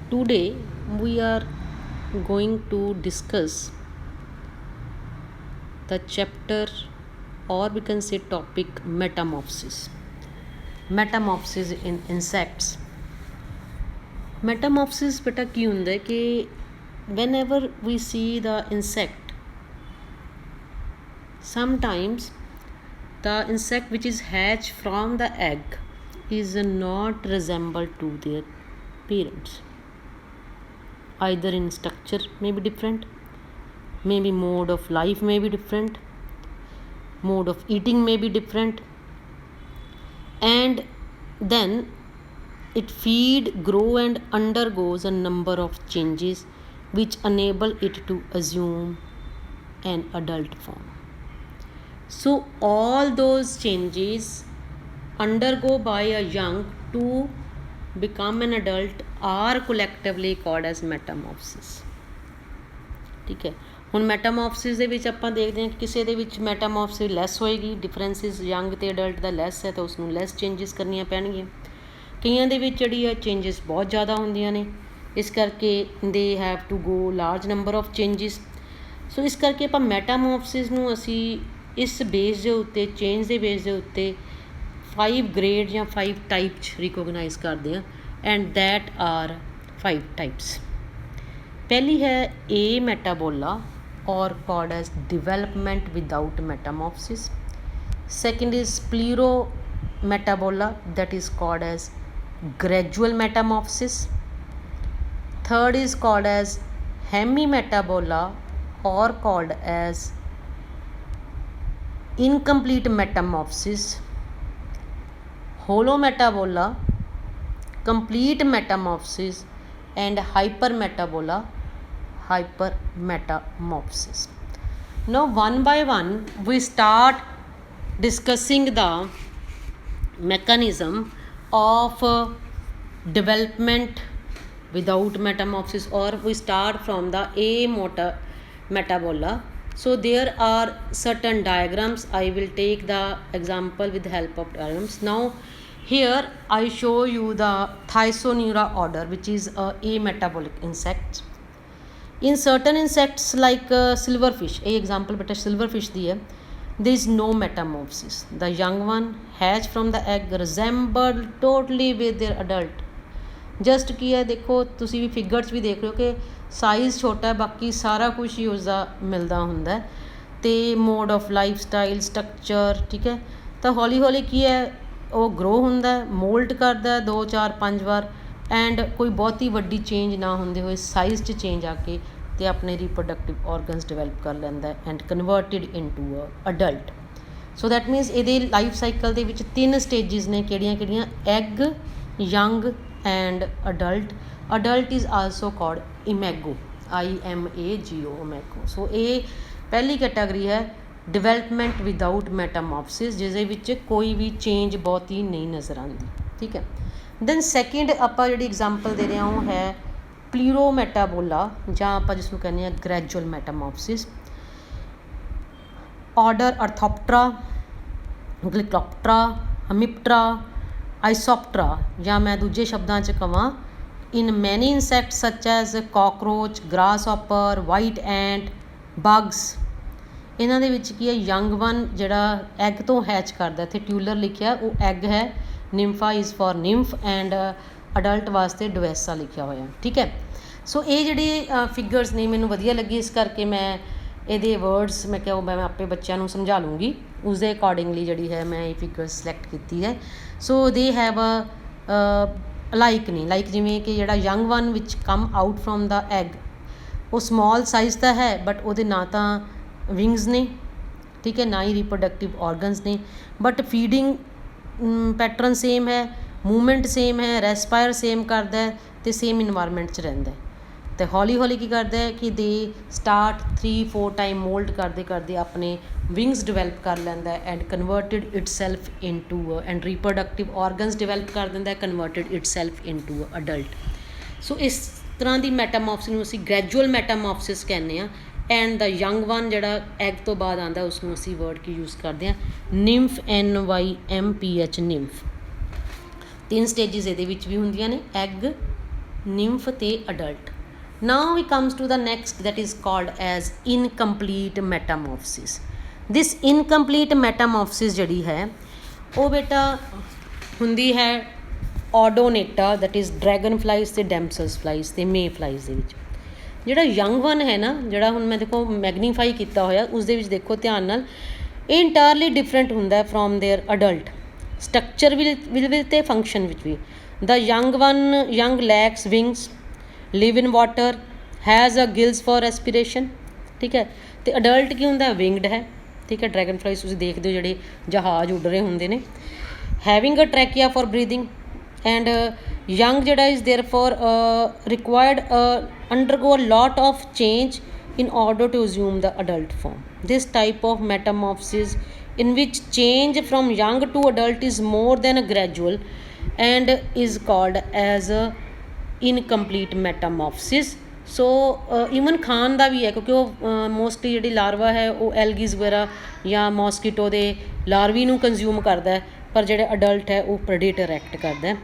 Today we are going to discuss the chapter, or we can say topic, metamorphosis. Metamorphosis in insects. Metamorphosis ਬੇਟਾ ਕੀ ਹੁੰਦਾ ਹੈ ਕਿ whenever we see the insect, sometimes the insect which is hatched from the egg is not resemble to their parents. Either in structure may be different, maybe mode of life may be different, mode of eating may be different, and then it feed, grow and undergoes a number of changes which enable it to assume an adult form. So all those changes undergo by a young to become an adult are collectively called as metamorphosis. ਠੀਕ ਹੈ, ਹੁਣ ਮੈਟਾਮੋਰਫਸਿਸ ਦੇ ਵਿੱਚ ਆਪਾਂ ਦੇਖਦੇ ਹਾਂ ਕਿ ਕਿਸੇ ਦੇ ਵਿੱਚ ਮੈਟਾਮੋਰਫਸਿਸ ਲੈਸ ਹੋਏਗੀ, ਡਿਫਰੈਂਸਿਸ ਯੰਗ ਅਤੇ ਅਡਲਟ ਦਾ ਲੈਸ ਹੈ ਤਾਂ ਉਸਨੂੰ ਲੈਸ ਚੇਂਜਸ ਕਰਨੀਆਂ ਪੈਣਗੀਆਂ। ਕਈਆਂ ਦੇ ਵਿੱਚ ਜਿਹੜੀ ਆ ਚੇਂਜਸ ਬਹੁਤ ਜ਼ਿਆਦਾ ਹੁੰਦੀਆਂ ਨੇ, ਇਸ ਕਰਕੇ they have to go large number of changes. So ਇਸ ਕਰਕੇ ਆਪਾਂ ਮੈਟਾਮੋਰਫਸਿਸ ਨੂੰ ਅਸੀਂ ਇਸ ਬੇਸ ਦੇ ਉੱਤੇ, ਚੇਂਜ ਦੇ ਬੇਸ ਦੇ ਉੱਤੇ 5 ਗ੍ਰੇਡ ਜਾਂ 5 ਟਾਈਪ 'ਚ ਰਿਕੋਗਨਾਈਜ਼ ਕਰਦੇ ਹਾਂ, ਐਂਡ ਦੈਟ ਆਰ 5 ਟਾਈਪਸ। ਪਹਿਲੀ ਹੈ ਏ ਮੈਟਾਬੋਲਾ or called as development without metamorphosis. Second is plerometabola, that is called as gradual metamorphosis. Third is called as hemimetabola or called as incomplete metamorphosis. Holometabola, complete metamorphosis, and hypermetabola, hypermetamorphosis. Now one by one we start discussing the mechanism of development without metamorphosis, or we start from the metabola. So there are certain diagrams. I will take the example with the help of diagrams. Now here I show you the Thysanura order, which is a ametabolic insect. In certain insects like silverfish, a example beta silverfish ਦੀ ਹੈ, there is no metamorphosis. The young one hatched from the egg resemble totally with their adult. Just ਕੀ ਹੈ, ਦੇਖੋ ਤੁਸੀਂ ਵੀ figures ਵੀ ਦੇਖ ਰਹੇ ਹੋ ਕਿ size ਛੋਟਾ ਹੈ, ਬਾਕੀ ਸਾਰਾ ਕੁਛ ਹੀ ਉਸਦਾ ਮਿਲਦਾ ਹੁੰਦਾ ਅਤੇ mode of life style, structure, ਠੀਕ ਹੈ। ਤਾਂ ਹੌਲੀ ਹੌਲੀ ਕੀ ਹੈ, ਉਹ ਗਰੋ ਹੁੰਦਾ, ਮੋਲਡ ਕਰਦਾ 2, 4, 5 ਵਾਰ, ਐਂਡ ਕੋਈ ਬਹੁਤੀ ਵੱਡੀ ਚੇਂਜ ਨਾ ਹੁੰਦੇ ਹੋਏ ਸਾਈਜ਼ 'ਚ ਚੇਂਜ ਆ ਕੇ ਅਤੇ ਆਪਣੇ ਰੀਪਰੋਡਕਟਿਵ ਔਰਗਨਸ ਡਿਵੈਲਪ ਕਰ ਲੈਂਦਾ and converted into a adult. So that means ਇਹਦੇ ਲਾਈਫ ਸਾਈਕਲ ਦੇ ਵਿੱਚ 3 ਸਟੇਜਿਸ ਨੇ, ਕਿਹੜੀਆਂ egg, young and adult. Adult is also called imago, IMAGO, imago. So ਇਹ ਪਹਿਲੀ ਕੈਟਾਗਰੀ ਹੈ ਡਿਵੈਲਪਮੈਂਟ ਵਿਦਾਊਟ ਮੈਟਾਮੋਰਫਸਿਸ, ਜਿਹਦੇ ਵਿੱਚ ਕੋਈ ਵੀ ਚੇਂਜ ਬਹੁਤੀ ਨਹੀਂ ਨਜ਼ਰ ਆਉਂਦੀ, ਠੀਕ ਹੈ। ਦੈਨ ਸੈਕਿੰਡ ਆਪਾਂ ਜਿਹੜੀ ਐਗਜ਼ਾਮਪਲ ਦੇ ਰਹੇ ਹਾਂ ਉਹ ਹੈ ਪਲੀਰੋਮੈਟਾਬੋਲਾ, ਜਾਂ ਆਪਾਂ ਜਿਸ ਨੂੰ ਕਹਿੰਦੇ ਹਾਂ ਗ੍ਰੈਜੂਅਲ ਮੈਟਾਮੋਰਫਸਿਸ। ਆਰਡਰ ਅਰਥੋਪਟਰਾ, ਗਲਿਕੋਪਟਰਾ, ਹਮਿਪਟਰਾ, ਆਈਸੋਪਟਰਾ, ਜਾਂ ਮੈਂ ਦੂਜੇ ਸ਼ਬਦਾਂ 'ਚ ਕਹਾਂ ਇਨ ਮੈਨੀ ਇਨਸੈਕਟਸ ਸੱਚ ਐਜ਼ ਕਾਕਰੋਚ, ਗ੍ਰਾਸਹੋਪਰ, ਵਾਈਟ ਐਂਟ, ਬਗਸ। ਇਹਨਾਂ ਦੇ ਵਿੱਚ ਕੀ ਹੈ, ਯੰਗ ਵਨ ਜਿਹੜਾ ਐਗ ਤੋਂ ਹੈਚ ਕਰਦਾ, ਇੱਥੇ ਟਿਊਲਰ ਲਿਖਿਆ, ਉਹ ਐਗ ਹੈ, ਨਿੰਫਾ is for nymph, and adult ਵਾਸਤੇ ਡਵੈਸਾ ਲਿਖਿਆ ਹੋਇਆ, ਠੀਕ ਹੈ। ਸੋ ਇਹ ਜਿਹੜੇ ਫਿਗਰਸ ਨੇ ਮੈਨੂੰ ਵਧੀਆ ਲੱਗੀ, ਇਸ ਕਰਕੇ ਮੈਂ ਇਹਦੇ ਵਰਡਸ ਮੈਂ ਕਿਹਾ ਮੈਂ ਆਪੇ ਬੱਚਿਆਂ ਨੂੰ ਸਮਝਾ ਲੂੰਗੀ, ਉਸਦੇ ਅਕੋਰਡਿੰਗਲੀ ਜਿਹੜੀ ਹੈ ਮੈਂ ਇਹ ਫਿਗਰ ਸਿਲੈਕਟ ਕੀਤੀ ਹੈ। ਸੋ ਦੇ ਹੈਵ ਲਾਈਕ ਨਹੀਂ, ਲਾਈਕ ਜਿਵੇਂ ਕਿ ਜਿਹੜਾ ਯੰਗ ਵਨ ਵਿਚ come out from the egg, ਉਹ ਸਮੋਲ ਸਾਈਜ਼ ਦਾ ਹੈ, ਬਟ ਉਹਦੇ ਨਾ ਤਾਂ ਵਿੰਗਸ ਨੇ, ਠੀਕ ਹੈ, ਨਾ ਹੀ ਰੀਪਰੋਡਕਟਿਵ ਔਰਗਨਸ ਨੇ, ਬਟ ਫੀਡਿੰਗ ਪੈਟਰਨ ਸੇਮ ਹੈ, ਮੂਵਮੈਂਟ ਸੇਮ ਹੈ, ਰੈਸਪਾਇਰ ਸੇਮ ਕਰਦਾ ਅਤੇ ਸੇਮ ਇਨਵਾਇਰਮੈਂਟ 'ਚ ਰਹਿੰਦਾ। ਅਤੇ ਹੌਲੀ ਹੌਲੀ ਕੀ ਕਰਦਾ ਹੈ ਕਿ ਦੇ ਸਟਾਰਟ 3-4 ਟਾਈਮ ਮੋਲਡ ਕਰਦੇ ਕਰਦੇ ਆਪਣੇ ਵਿੰਗਸ ਡਿਵੈਲਪ ਕਰ ਲੈਂਦਾ and converted itself into and reproductive organs develop ਕਰ ਦਿੰਦਾ, converted itself into adult. So ਇਸ ਤਰ੍ਹਾਂ ਦੀ ਮੈਟਾਮੋਰਫਸਿਸ ਨੂੰ ਅਸੀਂ ਗ੍ਰੈਜੂਅਲ ਮੈਟਾਮੋਰਫਸਿਸ ਕਹਿੰਦੇ ਹਾਂ। ਐਂਡ ਦਾ ਯੰਗ ਵਨ ਜਿਹੜਾ ਐਗ ਤੋਂ ਬਾਅਦ ਆਉਂਦਾ, ਉਸਨੂੰ ਅਸੀਂ ਵਰਡ ਕੀ ਯੂਜ਼ ਕਰਦੇ ਹਾਂ, ਨਿੰਫ, NYMPH, ਨਿੰਫ। 3 ਸਟੇਜਿਸ ਇਹਦੇ ਵਿੱਚ ਵੀ ਹੁੰਦੀਆਂ ਨੇ, ਐਗ, nymph ਤੇ adult. Now we comes to the next, that is called as incomplete metamorphosis. This incomplete metamorphosis ਜਿਹੜੀ ਹੈ ਉਹ ਬੇਟਾ ਹੁੰਦੀ ਹੈ ਓਡੋਨੇਟਾ, that is ਡਰੈਗਨ ਫਲਾਈਜ਼ ਤੇ ਡੈਮਸਲਸ ਫਲਾਈਜ਼ ਤੇ ਮੇ ਫਲਾਈਜ਼ ਦੇ ਵਿੱਚ। ਜਿਹੜਾ ਯੰਗ ਵਨ ਹੈ ਨਾ, ਜਿਹੜਾ ਹੁਣ ਮੈਂ ਦੇਖੋ ਮੈਗਨੀਫਾਈ ਕੀਤਾ ਹੋਇਆ, ਉਸ ਦੇ ਵਿੱਚ ਦੇਖੋ ਧਿਆਨ ਨਾਲ, ਇਹ ਇੰਟਾਇਰਲੀ ਡਿਫਰੈਂਟ ਹੁੰਦਾ ਫਰੋਮ ਦੇਅਰ ਅਡਲਟ ਸਟਰਕਚਰ ਵੀ ਤੇ ਫੰਕਸ਼ਨ ਵਿੱਚ ਵੀ। The young lacks wings, live in water, has a gills for respiration, ਠੀਕ ਹੈ। ਅਤੇ ਅਡਲਟ ਕੀ ਹੁੰਦਾ, ਵਿੰਗਡ ਹੈ, ਠੀਕ ਹੈ। ਡਰੈਗਨ ਫਲਾਈਜ਼ ਤੁਸੀਂ ਦੇਖਦੇ ਹੋ ਜਿਹੜੇ ਜਹਾਜ਼ ਉੱਡ ਰਹੇ ਹੁੰਦੇ ਨੇ। Having a trachea for breathing, and young ਜਿਹੜਾ is therefore required undergo a lot of change in order to assume the adult form. This type of metamorphosis, in which change from young to adult is more than a gradual and is called as a incomplete metamorphosis. So even ਖਾਣ ਦਾ ਵੀ ਹੈ, ਕਿਉਂਕਿ ਉਹ mostly ਜਿਹੜੀ larva ਹੈ ਉਹ ਐਲਗੀਜ਼ ਵਗੈਰਾ ਜਾਂ mosquito ਦੇ ਲਾਰਵੀ ਨੂੰ ਕੰਜ਼ਿਊਮ ਕਰਦਾ, ਪਰ ਜਿਹੜੇ ਅਡਲਟ ਹੈ ਉਹ ਪ੍ਰੈਡੇਟਰ ਐਕਟ ਕਰਦਾ।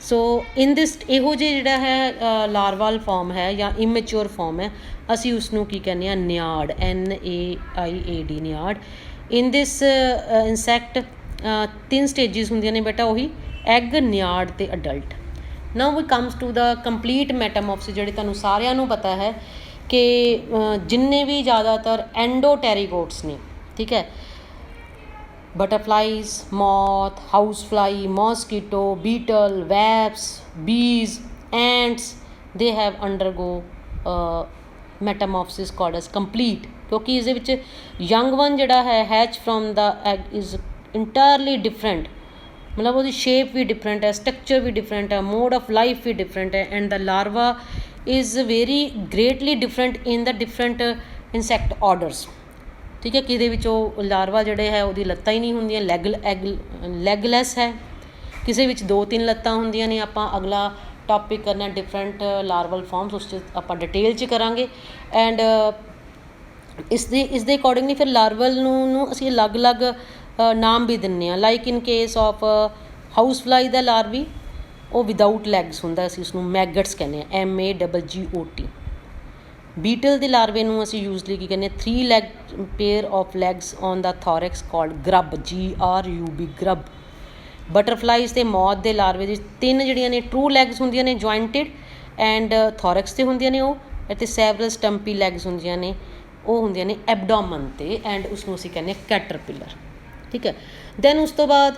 ਸੋ ਇਨ ਦਿਸ ਇਹੋ ਜਿਹੇ ਜਿਹੜਾ ਹੈ ਲਾਰਵਾਲ ਫਾਰਮ ਹੈ ਜਾਂ ਇਮੈਚਿਓਰ ਫਾਰਮ ਹੈ, ਅਸੀਂ ਉਸਨੂੰ ਕੀ ਕਹਿੰਦੇ ਹਾਂ, naiad, NAIAD, naiad. In this insect 3 stages ਹੁੰਦੀਆਂ ਨੇ ਬੇਟਾ, ਉਹੀ ਐਗ, ਨਿਆਡ ਅਤੇ adult. Now we comes to the complete metamorphosis, ਜਿਹੜੇ ਤੁਹਾਨੂੰ ਸਾਰਿਆਂ ਨੂੰ ਪਤਾ ਹੈ ਕਿ ਜਿੰਨੇ ਵੀ ਜ਼ਿਆਦਾਤਰ ਐਂਡੋਟੈਰੀਗੋਟਸ ਨੇ, ਠੀਕ ਹੈ, butterflies, moth, housefly, mosquito, beetle, wasps, bees, ants, they have undergo metamorphosis called as complete, ਕਿਉਂਕਿ ਇਸ ਦੇ ਵਿੱਚ young one ਜਿਹੜਾ ਹੈ hatch from the egg is entirely different, ਮਤਲਬ ਉਹਦੀ ਸ਼ੇਪ ਵੀ ਡਿਫਰੈਂਟ ਹੈ, ਸਟਰਕਚਰ ਵੀ ਡਿਫਰੈਂਟ ਹੈ, ਮੋਡ ਆਫ ਲਾਈਫ ਵੀ ਡਿਫਰੈਂਟ ਹੈ, and the larva is very greatly different in the different insect orders, ਠੀਕ ਹੈ। ਕਿ ਇਹਦੇ ਵਿੱਚ ਉਹ ਲਾਰਵਾ ਜਿਹੜੇ ਹੈ ਉਹਦੀ ਲੱਤਾਂ ਹੀ ਨਹੀਂ ਹੁੰਦੀਆਂ, ਲੈਗਲੈਸ ਹੈ, ਕਿਸੇ ਵਿੱਚ 2-3 ਲੱਤਾਂ ਹੁੰਦੀਆਂ ਨੇ। ਆਪਾਂ ਅਗਲਾ ਟੋਪਿਕ ਕਰਨਾ ਡਿਫਰੈਂਟ ਲਾਰਵਲ ਫਾਰਮਸ, ਉਸ 'ਚ ਆਪਾਂ ਡਿਟੇਲ 'ਚ ਕਰਾਂਗੇ। ਐਂਡ ਇਸ ਦੇ ਅਕੋਰਡਿੰਗਲੀ ਫਿਰ ਲਾਰਵਲ ਨੂੰ ਅਸੀਂ ਅਲੱਗ-ਅਲੱਗ ਨਾਮ ਵੀ ਦਿੰਦੇ ਹਾਂ। Like in case of house fly ਦਾ ਲਾਰਵੀ, ਉਹ ਵਿਦਾਊਟ ਲੈਗਸ ਹੁੰਦਾ, ਅਸੀਂ ਉਸਨੂੰ ਮੈਗਟਸ ਕਹਿੰਦੇ ਹਾਂ, MAGGOT। ਬੀਟਲ ਦੇ ਲਾਰਵੇ ਨੂੰ ਅਸੀਂ ਯੂਜ਼ਲੀ ਕੀ ਕਹਿੰਦੇ ਹਾਂ, 3 leg pair of legs on the thorax called grub, GRUB, grub. Butterflies ਅਤੇ ਮੌਥ ਦੇ ਲਾਰਵੇ ਦੀ 3 ਜਿਹੜੀਆਂ ਨੇ ਟਰੂ ਲੈਗਸ ਹੁੰਦੀਆਂ ਨੇ, ਜੁਆਇੰਟਿਡ ਐਂਡ ਥੋਰੈਕਸ 'ਤੇ ਹੁੰਦੀਆਂ ਨੇ ਉਹ, ਅਤੇ ਸੈਵਰਲ ਸਟੰਪੀ ਲੈਗਸ ਹੁੰਦੀਆਂ ਨੇ, ਉਹ ਹੁੰਦੀਆਂ ਨੇ ਐਬਡੋਮਨ 'ਤੇ, ਐਂਡ ਉਸਨੂੰ ਅਸੀਂ ਕਹਿੰਦੇ ਹਾਂ ਕੈਟਰਪਿਲਰ, ਠੀਕ ਹੈ। ਦੈਨ ਉਸ ਤੋਂ ਬਾਅਦ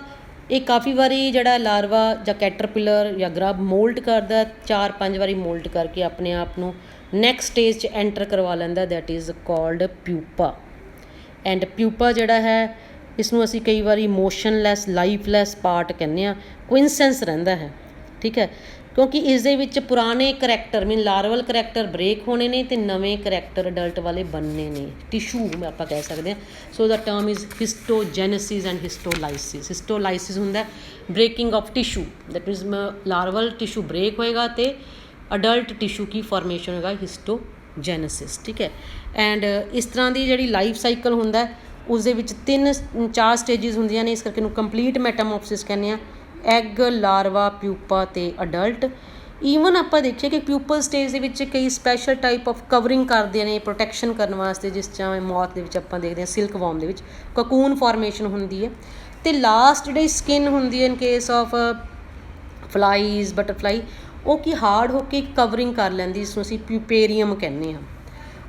ਇਹ ਕਾਫੀ ਵਾਰੀ ਜਿਹੜਾ ਲਾਰਵਾ ਜਾਂ ਕੈਟਰਪਿਲਰ ਜਾਂ ਗਰਬ ਮੋਲਟ ਕਰਦਾ, 4-5 ਵਾਰੀ ਮੋਲਟ ਕਰਕੇ ਆਪਣੇ ਆਪ ਨੂੰ ਨੈਕਸਟ ਸਟੇਜ 'ਚ ਐਂਟਰ ਕਰਵਾ ਲੈਂਦਾ, that is called pupa. And pupa ਜਿਹੜਾ ਹੈ, ਇਸਨੂੰ ਅਸੀਂ ਕਈ ਵਾਰੀ ਮੋਸ਼ਨਲੈਸ, ਲਾਈਫਲੈਸ ਪਾਰਟ ਕਹਿੰਦੇ ਹਾਂ, ਕੁਇਨਸੈਂਸ ਰਹਿੰਦਾ ਹੈ, ਠੀਕ ਹੈ, ਕਿਉਂਕਿ ਇਸ ਦੇ ਵਿੱਚ ਪੁਰਾਣੇ ਕਰੈਕਟਰ ਮੀਨ ਲਾਰਵਲ ਕਰੈਕਟਰ ਬ੍ਰੇਕ ਹੋਣੇ ਨੇ ਅਤੇ ਨਵੇਂ ਕਰੈਕਟਰ ਅਡਲਟ ਵਾਲੇ ਬਣਨੇ ਨੇ, ਟਿਸ਼ੂ ਆਪਾਂ ਕਹਿ ਸਕਦੇ ਹਾਂ। So the term is histogenesis and histolysis. Histolysis ਹੁੰਦਾ breaking of tissue, that means larval tissue break ਹੋਏਗਾ ਅਤੇ ਅਡਲਟ ਟਿਸ਼ੂ ਕੀ ਫਾਰਮੇਸ਼ਨ ਹੋਏਗਾ, ਹਿਸਟੋਜੈਨਸਿਸ, ਠੀਕ ਹੈ। ਐਂਡ ਇਸ ਤਰ੍ਹਾਂ ਦੀ ਜਿਹੜੀ ਲਾਈਫ ਸਾਈਕਲ ਹੁੰਦਾ, ਉਸ ਦੇ ਵਿੱਚ 3-4 ਸਟੇਜਿਸ ਹੁੰਦੀਆਂ ਨੇ, ਇਸ ਕਰਕੇ ਇਹਨੂੰ ਕੰਪਲੀਟ ਮੈਟਾਮੋਰਫੋਸਿਸ ਕਹਿੰਦੇ ਹਾਂ। ਐਗ, ਲਾਰਵਾ, ਪਿਊਪਾ ਅਤੇ ਅਡਲਟ। ਈਵਨ ਆਪਾਂ ਦੇਖੀਏ ਕਿ ਪਿਊਪਲ ਸਟੇਜ ਦੇ ਵਿੱਚ ਕਈ ਸਪੈਸ਼ਲ ਟਾਈਪ ਆਫ ਕਵਰਿੰਗ ਕਰਦੇ ਨੇ ਪ੍ਰੋਟੈਕਸ਼ਨ ਕਰਨ ਵਾਸਤੇ, ਜਿਸ ਤਰ੍ਹਾਂ ਮੌਥ ਦੇ ਵਿੱਚ ਆਪਾਂ ਦੇਖਦੇ ਹਾਂ, ਸਿਲਕ ਵੋਰਮ ਦੇ ਵਿੱਚ ਕਕੂਨ ਫਾਰਮੇਸ਼ਨ ਹੁੰਦੀ ਹੈ। ਅਤੇ ਲਾਸਟ ਜਿਹੜੀ ਸਕਿਨ ਹੁੰਦੀ ਹੈ ਇਨ ਕੇਸ ਆਫ ਫਲਾਈਜ਼, ਬਟਰਫਲਾਈ, ਉਹ ਕੀ ਹਾਰਡ ਹੋ ਕੇ ਕਵਰਿੰਗ ਕਰ ਲੈਂਦੀ, ਜਿਸਨੂੰ ਅਸੀਂ ਪਿਊਪੇਰੀਅਮ ਕਹਿੰਦੇ ਹਾਂ।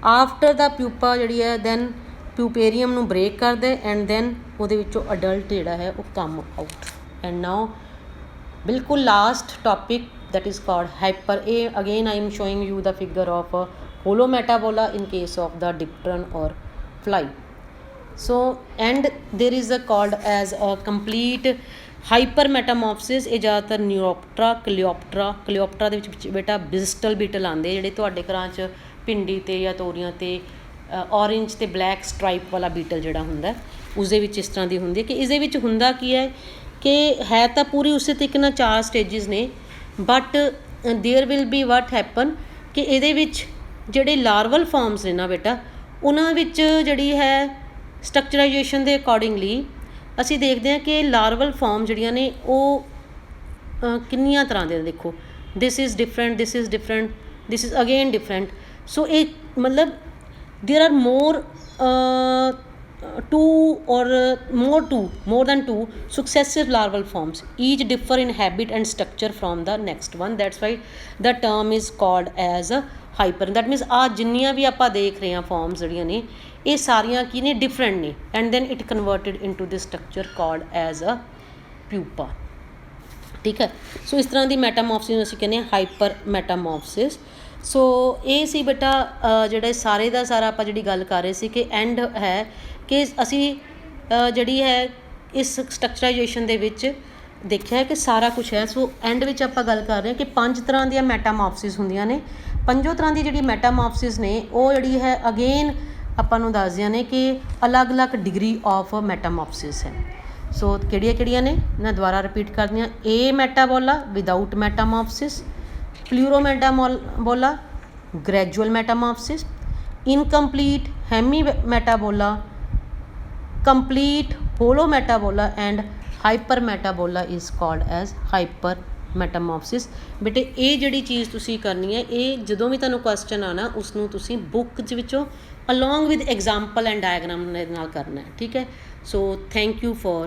ਆਫਟਰ ਦਾ ਪਿਊਪਾ ਜਿਹੜੀ ਹੈ, ਦੈਨ ਪਿਊਪੇਰੀਅਮ ਨੂੰ ਬ੍ਰੇਕ ਕਰਦੇ, ਐਂਡ ਦੈਨ ਉਹਦੇ ਵਿੱਚੋਂ ਅਡਲਟ ਜਿਹੜਾ ਹੈ ਉਹ ਕਮ ਆਊਟ। ਐਂਡ ਨਾਓ ਬਿਲਕੁਲ last topic, that is called hyper. Again I am showing you the figure of holometabola in case of the diptera or fly. So and there is a called as a complete hyper metamorphosis। ਇਹ ਜ਼ਿਆਦਾਤਰ ਨਿਓਪਟਰਾ, ਕਲੀਓਪਟਰਾ ਦੇ ਵਿੱਚ ਬੇਟਾ ਬਿਸਟਲ ਬੀਟਲ ਆਉਂਦੇ, ਜਿਹੜੇ ਤੁਹਾਡੇ ਘਰਾਂ 'ਚ ਭਿੰਡੀ 'ਤੇ ਜਾਂ ਤੋਰੀਆਂ 'ਤੇ ਔਰੇਂਜ ਅਤੇ ਬਲੈਕ ਸਟਰਾਈਪ ਵਾਲਾ ਬੀਟਲ ਜਿਹੜਾ ਹੁੰਦਾ, ਉਸਦੇ ਵਿੱਚ ਇਸ ਤਰ੍ਹਾਂ ਦੀ ਹੁੰਦੀ ਹੈ। ਕਿ ਇਸਦੇ ਵਿੱਚ ਹੁੰਦਾ ਕੀ ਹੈ ਕਿ ਹੈ ਤਾਂ ਪੂਰੀ ਉਸੇ ਤਰੀਕੇ ਨਾਲ 4 ਸਟੇਜਿਸ ਨੇ, but there will be what happen ਕਿ ਇਹਦੇ ਵਿੱਚ ਜਿਹੜੇ ਲਾਰਵਲ ਫਾਰਮਸ ਨੇ ਨਾ ਬੇਟਾ, ਉਹਨਾਂ ਵਿੱਚ ਜਿਹੜੀ ਹੈ ਸਟਰਕਚਰਾਈਜੇਸ਼ਨ ਦੇ ਅਕੋਰਡਿੰਗਲੀ ਅਸੀਂ ਦੇਖਦੇ ਹਾਂ ਕਿ ਲਾਰਵਲ ਫਾਰਮ ਜਿਹੜੀਆਂ ਨੇ ਉਹ ਕਿੰਨੀਆਂ ਤਰ੍ਹਾਂ ਦੇ, ਦੇਖੋ this is different, this is different, this is again different. So it matlab there are more more than two successive larval forms, each differ in habit and structure from the next one. That's why the term is called as a hyper. That means ਆ ਜਿੰਨੀਆਂ ਵੀ ਆਪਾਂ ਦੇਖ ਰਹੇ ਹਾਂ farms ਜਿਹੜੀਆਂ ਨੇ ਇਹ ਸਾਰੀਆਂ ਕੀ ਨੇ ਡਿਫਰੈਂਟ ਨੇ and then it converted into this structure called as a pupa. ਠੀਕ ਹੈ, ਸੋ ਇਸ ਤਰ੍ਹਾਂ ਦੀ ਮੈਟਾਮੋਰਫਸਿਸ ਅਸੀਂ ਕਹਿੰਦੇ ਹਾਂ ਹਾਈਪਰ ਮੈਟਾਮੋਰਫਸਿਸ। ਸੋ ਇਹ ਸੀ ਬੇਟਾ ਜਿਹੜੇ ਸਾਰੇ ਦਾ ਸਾਰਾ ਆਪਾਂ ਜਿਹੜੀ ਗੱਲ ਕਰ ਰਹੇ ਸੀ ਕਿ ਐਂਡ ਹੈ ਕਿ ਅਸੀਂ ਜਿਹੜੀ ਹੈ ਇਸ ਸਟਰਕਚਰਾਈਜੇਸ਼ਨ ਦੇ ਵਿੱਚ ਦੇਖਿਆ ਹੈ ਕਿ ਸਾਰਾ ਕੁਛ ਹੈ। ਸੋ ਐਂਡ ਵਿੱਚ ਆਪਾਂ ਗੱਲ ਕਰ ਰਹੇ ਹਾਂ ਕਿ 5 ਤਰ੍ਹਾਂ ਦੀਆਂ ਮੈਟਾਮੋਰਫਸਿਸ ਹੁੰਦੀਆਂ ਨੇ। ਪੰਜੋਂ ਤਰ੍ਹਾਂ ਦੀ ਜਿਹੜੀ ਮੈਟਾਮੋਰਫਸਿਸ ਨੇ ਉਹ ਜਿਹੜੀ ਹੈ ਅਗੇਨ ਆਪਾਂ ਨੂੰ ਦੱਸਦੀਆਂ ਨੇ ਕਿ ਅਲੱਗ-ਅਲੱਗ ਡਿਗਰੀ ਆਫ ਮੈਟਾਮੋਰਫਸਿਸ ਹੈ। ਸੋ ਕਿਹੜੀਆਂ ਨੇ ਮੈਂ ਦੁਬਾਰਾ ਰਿਪੀਟ ਕਰਦੀ ਹਾਂ। ਏ ਮੈਟਾਬੋਲਾ without ਮੈਟਾਮੋਰਫਸਿਸ, pleurometabolola gradual metamorphosis, incomplete hemimetabola, complete holometabola and hypermetabola is called as hypermetamorphosis। ਬੇਟੇ ਇਹ ਜਿਹੜੀ ਚੀਜ਼ ਤੁਸੀਂ ਕਰਨੀ ਹੈ ਇਹ ਜਦੋਂ ਵੀ ਤੁਹਾਨੂੰ ਕੁਐਸਚਨ ਆਉਣਾ ਉਸ ਨੂੰ ਤੁਸੀਂ ਬੁੱਕ ਦੇ ਵਿੱਚੋਂ ਅਲੋਂਗ ਵਿਦ ਐਗਜ਼ਾਮਪਲ ਐਂਡ ਡਾਇਆਗਰਾਮ ਦੇ ਨਾਲ ਕਰਨਾ ਹੈ। ਠੀਕ ਹੈ, ਸੋ ਥੈਂਕ ਯੂ ਫॉर